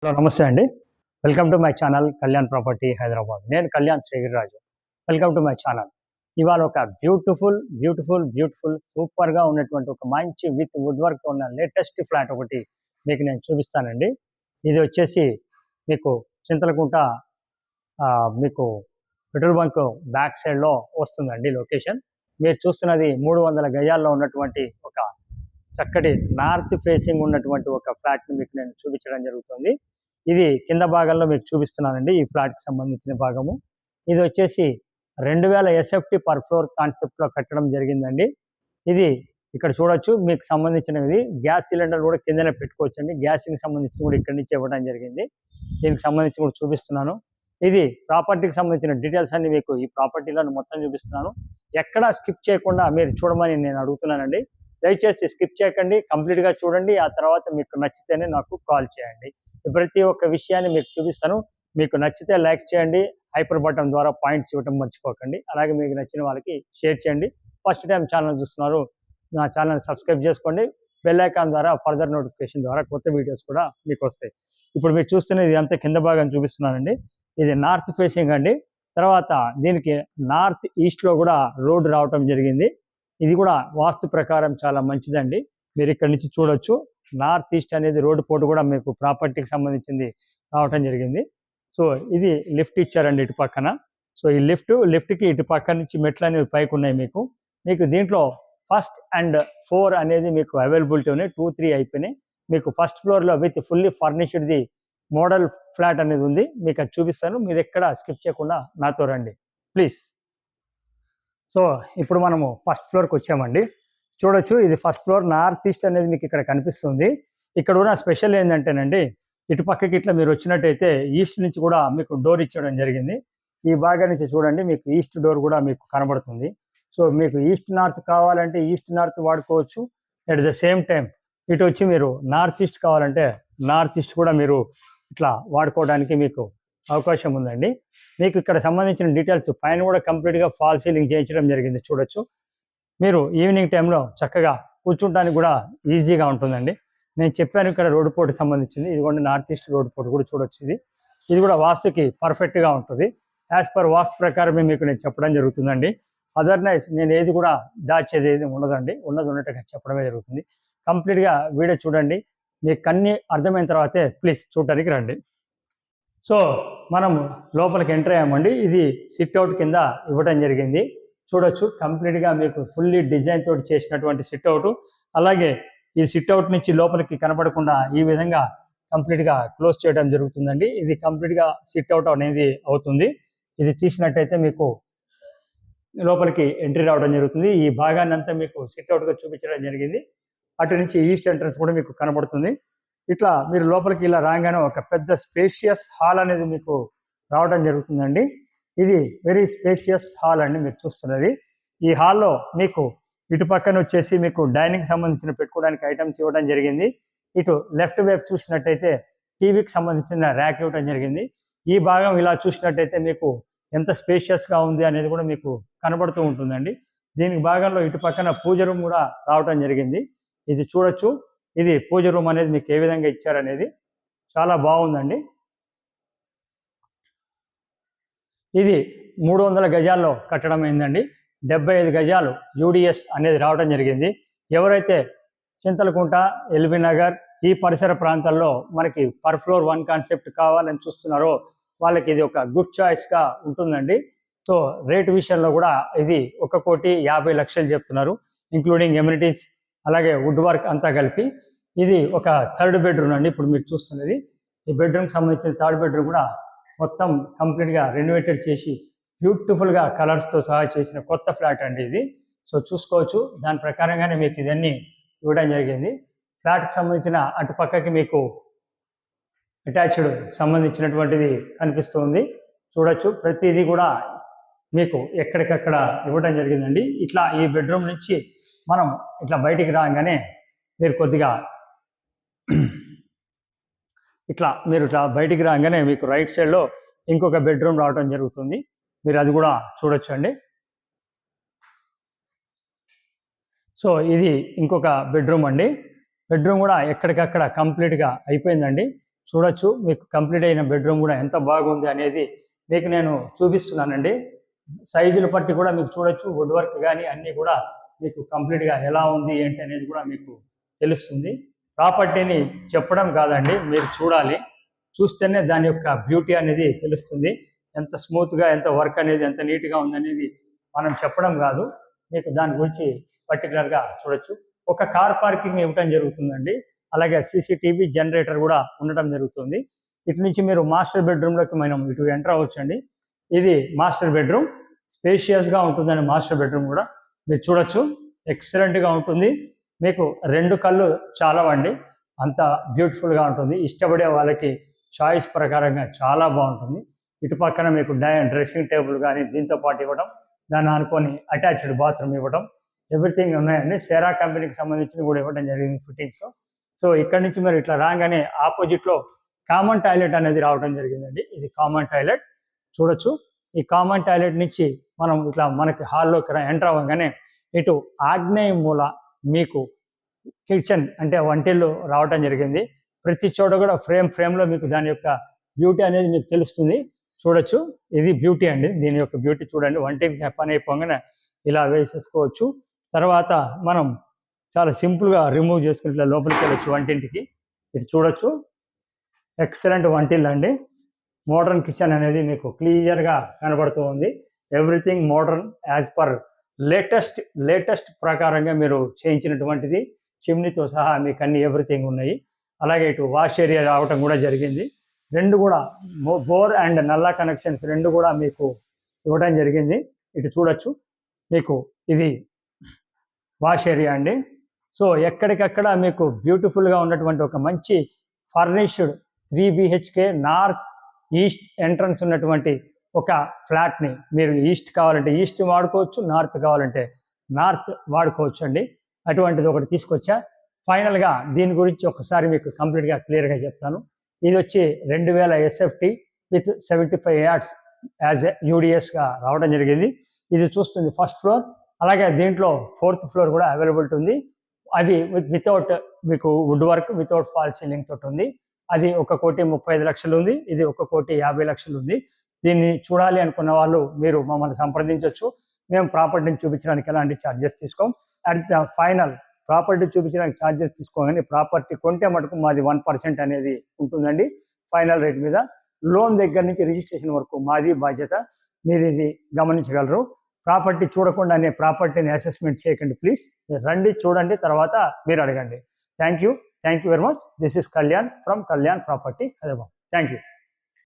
Hello నమస్తే అండి. Welcome to my channel Kalyan property Hyderabad. నేను Kalyan Srigiriraju. Welcome to my channel. ఇవాళ ఒక బ్యూటిఫుల్ సూపర్‌గా ఉన్నటువంటి ఒక మంచి విత్ వుడ్ వర్క్‌తో ఉన్న లేటెస్ట్ ఫ్లాట్ ఒకటి మీకు నేను చూపిస్తానండి. ఇది వచ్చేసి మీకు చింతలకుంట మీకు పెట్రోల్ బంక్ బ్యాక్ సైడ్‌లో వస్తుందండి లొకేషన్. మీరు చూస్తున్నది 300 గజాల్లో ఉన్నటువంటి ఒక చక్కటి నార్త్ ఫేసింగ్ ఉన్నటువంటి ఒక ఫ్లాట్‌ని మీకు నేను చూపించడం జరుగుతుంది. ఇది కింద భాగంలో మీకు చూపిస్తున్నానండి. ఈ ఫ్లాట్‌కి సంబంధించిన భాగము. ఇది వచ్చేసి 2000 ఎస్ఎఫ్‌టి పర్ ఫ్లోర్ కాన్సెప్ట్‌లో కట్టడం జరిగిందండి. ఇది ఇక్కడ చూడొచ్చు మీకు సంబంధించినది గ్యాస్ సిలిండర్ కూడా కిందనే పెట్టుకోవచ్చండి. గ్యాస్‌కి సంబంధించి కూడా ఇక్కడి నుంచి ఇవ్వడం జరిగింది. దీనికి సంబంధించి కూడా చూపిస్తున్నాను. ఇది ప్రాపర్టీకి సంబంధించిన డీటెయిల్స్ అన్ని మీకు ఈ ప్రాపర్టీలను మొత్తం చూపిస్తున్నాను. ఎక్కడా స్కిప్ చేయకుండా మీరు చూడమని నేను అడుగుతున్నానండి. దయచేసి స్కిప్ చేయకండి, కంప్లీట్‌గా చూడండి. ఆ తర్వాత మీకు నచ్చితేనే నాకు కాల్ చేయండి. ప్రతి ఒక్క విషయాన్ని మీకు చూపిస్తాను. మీకు నచ్చితే లైక్ చేయండి. హైపర్ బటన్ ద్వారా పాయింట్స్ ఇవ్వటం మర్చిపోకండి. అలాగే మీకు నచ్చిన వాళ్ళకి షేర్ చేయండి. ఫస్ట్ టైం ఛానల్ చూస్తున్నారు, నా ఛానల్ సబ్స్క్రైబ్ చేసుకోండి. బెల్ ఐకాన్ ద్వారా ఫర్దర్ నోటిఫికేషన్ ద్వారా కొత్త వీడియోస్ కూడా మీకు వస్తాయి. ఇప్పుడు మీరు చూస్తున్నది ఇదంతా కింద భాగం చూపిస్తున్నానండి. ఇది నార్త్ ఫేసింగ్ అండి. తర్వాత దీనికి నార్త్ ఈస్ట్‌లో కూడా రోడ్ రావటం జరిగింది. ఇది కూడా వాస్తు ప్రకారం చాలా మంచిదండి. మీరు ఇక్కడి నుంచి చూడొచ్చు. నార్త్ ఈస్ట్ అనేది రోడ్డు పోటు కూడా మీకు ప్రాపర్టీకి సంబంధించింది రావటం జరిగింది. సో ఇది లిఫ్ట్ ఇచ్చారండి ఇటు పక్కన. సో ఈ లిఫ్ట్‌కి ఇటు పక్క నుంచి మెట్లు అనేవి పైకి ఉన్నాయి మీకు. మీకు దీంట్లో ఫస్ట్ అండ్ 4 అనేది మీకు అవైలబిలిటీ ఉన్నాయి. 2, 3 అయిపోయినాయి. మీకు ఫస్ట్ ఫ్లోర్‌లో విత్ ఫుల్లీ ఫర్నిష్డ్‌ది మోడల్ ఫ్లాట్ అనేది ఉంది. మీకు అది చూపిస్తాను. మీరు ఎక్కడ స్కిప్ చేయకుండా నాతో రండి ప్లీజ్. సో ఇప్పుడు మనము ఫస్ట్ ఫ్లోర్‌కి వచ్చామండి. చూడొచ్చు ఇది ఫస్ట్ ఫ్లోర్. నార్త్ ఈస్ట్ అనేది మీకు ఇక్కడ కనిపిస్తుంది. ఇక్కడ ఉన్న స్పెషల్ ఏందంటేనండి, ఇటు పక్కకి ఇట్లా మీరు వచ్చినట్టయితే ఈస్ట్ నుంచి కూడా మీకు డోర్ ఇచ్చడం జరిగింది. ఈ భాగం నుంచి చూడండి మీకు ఈస్ట్ డోర్ కూడా మీకు కనబడుతుంది. సో మీకు ఈస్ట్ నార్త్ కావాలంటే ఈస్ట్ నార్త్ వాడుకోవచ్చు. అట్ ద సేమ్ టైం ఇటు వచ్చి మీరు నార్త్ ఈస్ట్ కావాలంటే నార్త్ ఈస్ట్ కూడా మీరు ఇట్లా వాడుకోవడానికి మీకు అవకాశం ఉందండి. మీకు ఇక్కడ సంబంధించిన డీటెయిల్స్ పైన కూడా కంప్లీట్‌గా ఫాల్ సీలింగ్ చేయించడం జరిగింది చూడొచ్చు. మీరు ఈవినింగ్ టైంలో చక్కగా కూర్చుంటానికి కూడా ఈజీగా ఉంటుందండి. నేను చెప్పాను ఇక్కడ రోడ్డు పోటుకి సంబంధించింది. ఇదిగోండి నార్త్ ఈస్ట్ రోడ్డు పోటు కూడా చూడొచ్చు ఇది. ఇది కూడా వాస్తుకి పర్ఫెక్ట్‌గా ఉంటుంది. యాజ్ పర్ వాస్తు ప్రకారమే మీకు నేను చెప్పడం జరుగుతుందండి. అదర్‌వైజ్ నేను ఏది కూడా దాచేది ఏది ఉండదండి. ఉన్నది ఉన్నట్టుగా చెప్పడమే జరుగుతుంది. కంప్లీట్‌గా వీడియో చూడండి. మీకు అన్నీ అర్థమైన తర్వాతే ప్లీజ్ చూడటానికి రండి. సో మనం లోపలికి ఎంటర్ అయ్యామండి. ఇది సిట్ అవుట్ కింద ఇవ్వడం జరిగింది. చూడొచ్చు కంప్లీట్‌గా మీకు ఫుల్లీ డిజైన్ తోటి చేసినటువంటి సిట్ అవుట్. అలాగే ఈ సిట్ అవుట్ నుంచి లోపలికి కనపడకుండా ఈ విధంగా కంప్లీట్‌గా క్లోజ్ చేయడం జరుగుతుందండి. ఇది కంప్లీట్‌గా సిట్ అవుట్ అనేది అవుతుంది. ఇది తీసినట్టయితే మీకు లోపలికి ఎంట్రీ రావడం జరుగుతుంది. ఈ భాగాన్ని అంతా మీకు సిట్ అవుట్‌గా చూపించడం జరిగింది. అటు నుంచి ఈస్ట్ ఎంట్రన్స్ కూడా మీకు కనబడుతుంది. ఇట్లా మీరు లోపలికి ఇలా రాగానే ఒక పెద్ద స్పేషియస్ హాల్ అనేది మీకు రావడం జరుగుతుందండి. ఇది వెరీ స్పేషియస్ హాల్ అండి మీరు చూస్తున్నది. ఈ హాల్లో మీకు ఇటు పక్కన వచ్చేసి మీకు డైనింగ్ సంబంధించిన పెట్టుకోవడానికి ఐటమ్స్ ఇవ్వడం జరిగింది. ఇటు లెఫ్ట్ వైపు చూసినట్టయితే టీవీకి సంబంధించిన ర్యాక్ ఇవ్వడం జరిగింది. ఈ భాగం ఇలా చూసినట్టయితే మీకు ఎంత స్పేషియస్‌గా ఉంది అనేది కూడా మీకు కనబడుతూ ఉంటుందండి. దీనికి భాగంలో ఇటు పక్కన పూజ రూమ్ కూడా రావడం జరిగింది. ఇది చూడొచ్చు. ఇది పూజ రూమ్ అనేది మీకు ఏ విధంగా ఇచ్చారనేది చాలా బాగుందండి. ఇది 300 గజాల్లో కట్టడం అయిందండి. 75 గజాలు యూడిఎస్ అనేది రావడం జరిగింది. ఎవరైతే చింతలకుంట, ఎల్బీ నగర్ ఈ పరిసర ప్రాంతాల్లో మనకి పర్ ఫ్లోర్ 1 కాన్సెప్ట్ కావాలని చూస్తున్నారో వాళ్ళకి ఇది ఒక గుడ్ చాయిస్‌గా ఉంటుందండి. సో రేట్ విషయంలో కూడా ఇది 1,50,00,000 చెప్తున్నారు. ఇంక్లూడింగ్ ఎమ్యూనిటీస్ అలాగే వుడ్ వర్క్ అంతా కలిపి. ఇది ఒక థర్డ్ బెడ్రూమ్ అండి ఇప్పుడు మీరు చూస్తున్నది. ఈ బెడ్రూమ్‌కి సంబంధించిన థర్డ్ బెడ్రూమ్ కూడా మొత్తం కంప్లీట్‌గా రెనోవేటెడ్ చేసి బ్యూటిఫుల్‌గా కలర్స్‌తో సహా చేసిన కొత్త ఫ్లాట్ అండి ఇది. సో చూసుకోవచ్చు. దాని ప్రకారంగానే మీకు ఇవన్నీ ఇవ్వడం జరిగింది. ఫ్లాట్‌కి సంబంధించిన అటు పక్కకి మీకు అటాచ్డ్ సంబంధించినటువంటిది కనిపిస్తుంది. చూడొచ్చు. ప్రతిదీ కూడా మీకు ఎక్కడికక్కడ ఇవ్వడం జరిగిందండి. ఇట్లా ఈ బెడ్రూమ్ నుంచి మనం ఇట్లా బయటికి రాగానే మీరు కొద్దిగా ఇట్లా బయటికి రాగానే మీకు రైట్ సైడ్‌లో ఇంకొక బెడ్రూమ్ రావడం జరుగుతుంది. మీరు అది కూడా చూడొచ్చండి. సో ఇది ఇంకొక బెడ్రూమ్ అండి. బెడ్రూమ్ కూడా ఎక్కడికక్కడ కంప్లీట్‌గా అయిపోయిందండి. చూడొచ్చు. మీకు కంప్లీట్ అయిన బెడ్రూమ్ కూడా ఎంత బాగుంది అనేది మీకు నేను చూపిస్తున్నానండి. సైజులు బట్టి కూడా మీకు చూడొచ్చు. వుడ్ వర్క్ కానీ అన్నీ కూడా మీకు కంప్లీట్గా ఎలా ఉంది ఏంటి అనేది కూడా మీకు తెలుస్తుంది. ప్రాపర్టీని చెప్పడం కాదండి, మీరు చూడాలి. చూస్తేనే దాని యొక్క బ్యూటీ అనేది తెలుస్తుంది. ఎంత స్మూత్గా, ఎంత వర్క్ అనేది ఎంత నీట్గా ఉందనేది మనం చెప్పడం కాదు, మీకు దాని గురించి పర్టికులర్గా చూడొచ్చు. ఒక కార్ పార్కింగ్ ఇవ్వటం జరుగుతుందండి. అలాగే సీసీటీవీ జనరేటర్ కూడా ఉండటం జరుగుతుంది. ఇటు నుంచి మీరు మాస్టర్ బెడ్రూమ్లోకి మనం ఇటు ఎంటర్ అవ్వచ్చండి. ఇది మాస్టర్ బెడ్రూమ్. స్పేషియస్గా ఉంటుందండి. మాస్టర్ బెడ్రూమ్ కూడా మీరు చూడొచ్చు. ఎక్సలెంట్గా ఉంటుంది. మీకు 2 కళ్ళు చాలవండి, అంత బ్యూటిఫుల్గా ఉంటుంది. ఇష్టపడే వాళ్ళకి చాయిస్ ప్రకారంగా చాలా బాగుంటుంది. ఇటు పక్కన మీకు డ్రెస్సింగ్ టేబుల్ కానీ దీంతో పాటు ఇవ్వడం, దాన్ని అనుకొని అటాచ్డ్ బాత్రూమ్ ఇవ్వడం, ఎవ్రీథింగ్ ఉన్నాయండి. సేరా కంపెనీకి సంబంధించి కూడా ఇవ్వడం జరిగింది ఫిట్టింగ్స్. సో ఇక్కడ నుంచి మీరు ఇట్లా రాగానే ఆపోజిట్లో కామన్ టాయిలెట్ అనేది రావడం జరిగిందండి. ఇది కామన్ టాయిలెట్ చూడొచ్చు. ఈ కామన్ టాయిలెట్ నుంచి మనం ఇట్లా మనకి హాల్లోకి ఎంటర్ అవ్వగానే ఇటు ఆగ్నేయ మూల మీకు కిచెన్ అంటే వంటిల్లు రావటం జరిగింది. ప్రతి చోట కూడా ఫ్రేమ్లో మీకు దాని యొక్క బ్యూటీ అనేది మీకు తెలుస్తుంది. చూడొచ్చు. ఇది బ్యూటీ అండి. దీని యొక్క బ్యూటీ చూడండి. వంటికి పని అయిపోగానే ఇలా వేసేసుకోవచ్చు. తర్వాత మనం చాలా సింపుల్గా రిమూవ్ చేసుకుని ఇట్లా లోపలికి వెళ్ళొచ్చు వంటింటికి. ఇది చూడొచ్చు. ఎక్సలెంట్ వంటిల్లు అండి. మోడర్న్ కిచెన్ అనేది మీకు క్లియర్గా కనబడుతూ ఉంది. Everything modern as per latest ప్రకారంగా మీరు చేయించినటువంటిది. చిమ్నీతో సహా మీకు అన్ని ఎవ్రీథింగ్ ఉన్నాయి. అలాగే ఇటు వాష్ ఏరియా రావటం కూడా జరిగింది. 2 కూడా బోర్ అండ్ నల్లా కనెక్షన్స్ 2 కూడా మీకు ఇవ్వడం జరిగింది. ఇటు చూడొచ్చు. మీకు ఇది వాష్ ఏరియా అండి. సో ఎక్కడికక్కడ మీకు బ్యూటిఫుల్గా ఉన్నటువంటి ఒక మంచి furnished 3 BHK north east entrance ఉన్నటువంటి ఒక ఫ్లాట్ని మీరు ఈస్ట్ కావాలంటే ఈస్ట్ వాడుకోవచ్చు, నార్త్ కావాలంటే నార్త్ వాడుకోవచ్చు అండి. అటువంటిది ఒకటి తీసుకొచ్చా. ఫైనల్గా దీని గురించి ఒకసారి మీకు కంప్లీట్గా క్లియర్గా చెప్తాను. ఇది వచ్చి 2000 SFT విత్ 75 yards యాజ్ UDSగా రావడం జరిగింది. ఇది చూస్తుంది ఫస్ట్ ఫ్లోర్. అలాగే దీంట్లో 4th ఫ్లోర్ కూడా అవైలబిలిటీ ఉంది. అది వితౌట్ మీకు wood work, without fall ceiling తోటి ఉంది. అది 1,35,00,000 ఉంది. ఇది 1,50,00,000 ఉంది. దీన్ని చూడాలి అనుకున్న వాళ్ళు మీరు మమ్మల్ని సంప్రదించవచ్చు. మేము ప్రాపర్టీని చూపించడానికి ఎలాంటి ఛార్జెస్ తీసుకోం. అట్ ద ఫైనల్ ప్రాపర్టీ చూపించడానికి ఛార్జెస్ తీసుకోగానే ప్రాపర్టీ కొంటే మటుకు మాది 1% అనేది ఉంటుందండి ఫైనల్ రేట్ మీద. లోన్ దగ్గర నుంచి రిజిస్ట్రేషన్ వరకు మాది బాధ్యత. మీరు ఇది గమనించగలరు. ప్రాపర్టీ చూడకుండానే ప్రాపర్టీని అసెస్మెంట్ చేయకండి ప్లీజ్. రండి, చూడండి, తర్వాత మీరు అడగండి. Thank you very much. This is Kalyan from Kalyan property, Hyderabad. Thank you.